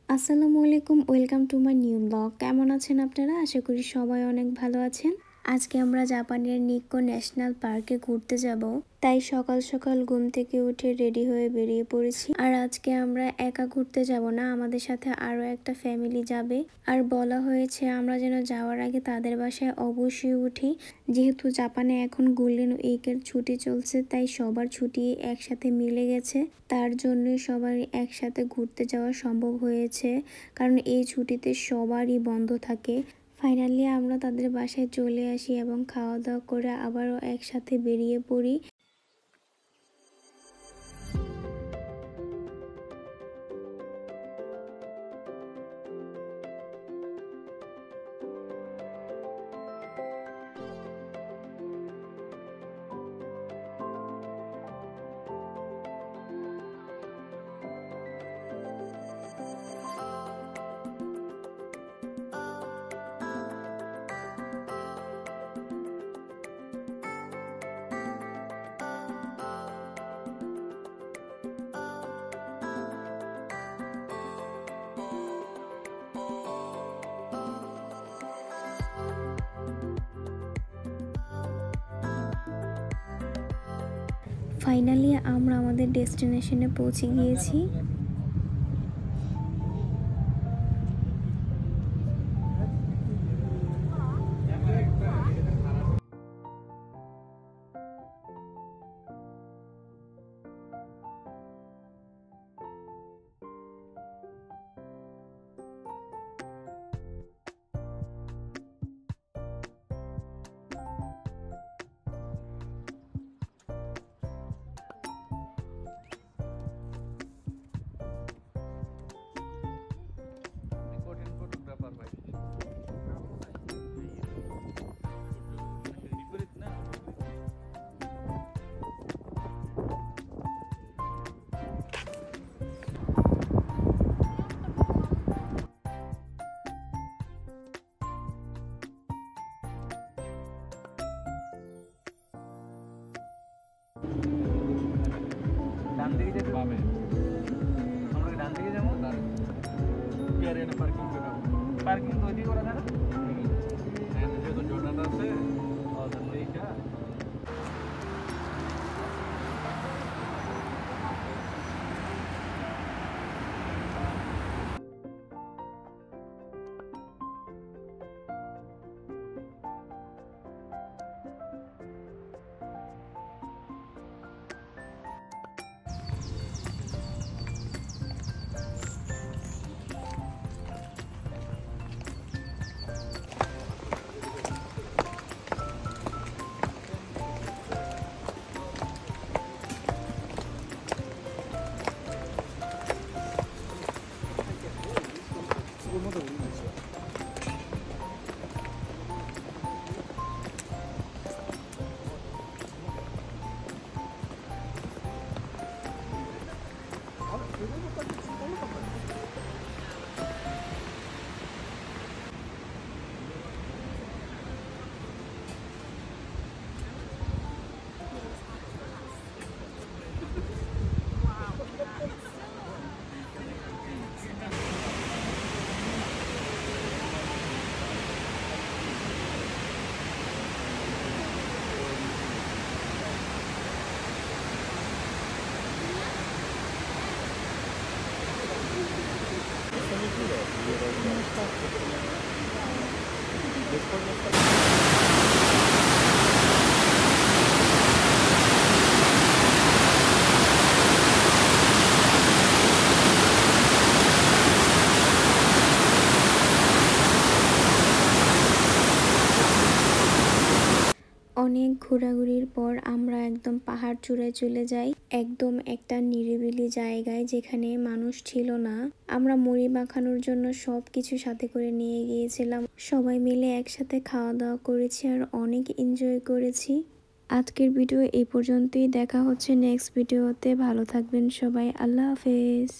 আসসালামু আলাইকুম, welcome to my new blog. কেমন আছেন আপনারা? আশা করি সবাই অনেক ভালো আছেন। আজকে আমরা জাপানের নিক্কো ন্যাশনাল পার্কে ঘুরতে যাব, তাই সকাল সকাল ঘুম থেকে উঠে রেডি হয়ে বেরিয়ে পড়েছি। আর আজকে আমরা একা ঘুরতে যাব না, আমাদের সাথে আরো একটা ফ্যামিলি যাবে। আর বলা হয়েছে আমরা যেন যাওয়ার আগে তাদের বাসায় অবশ্যই উঠি, যেহেতু জাপানে এখন গোল্ডেন উইকের ছুটি চলছে, তাই সবার ছুটি একসাথে মিলে গেছে। তার জন্যই সবার একসাথে ঘুরতে যাওয়া সম্ভব হয়েছে, কারণ এই ছুটিতে সবারই বন্ধ থাকে। ফাইনালি আমরা তাদের বাসায় চলে আসি এবং খাওয়া দাওয়া করে আবারও একসাথে বেরিয়ে পড়ি। ফাইনালি আমরা আমাদের ডেস্টিনেশনে পৌঁছে গিয়েছি। ডান দিকে যেতে পাবে, আমরা ডান দিকে যাবো, পার্কিং পার্কিং তো ওইদিকে করা যায় না, যেহেতু জর্ডান আছে এইটা। অনেক ঘোরাঘুরির পর আমরা একদম পাহাড় চূড়ায় চলে যাই, একদম একটা নিরিবিলি জায়গায় যেখানে মানুষ ছিল না। আমরা মুড়ি মাখানোর জন্য সবকিছু সাথে করে নিয়ে গিয়েছিলাম। সবাই মিলে একসাথে খাওয়া দাওয়া করেছি আর অনেক এনজয় করেছি। আজকের ভিডিও এই পর্যন্তই, দেখা হচ্ছে নেক্সট ভিডিওতে। ভালো থাকবেন সবাই, আল্লাহ হাফেজ।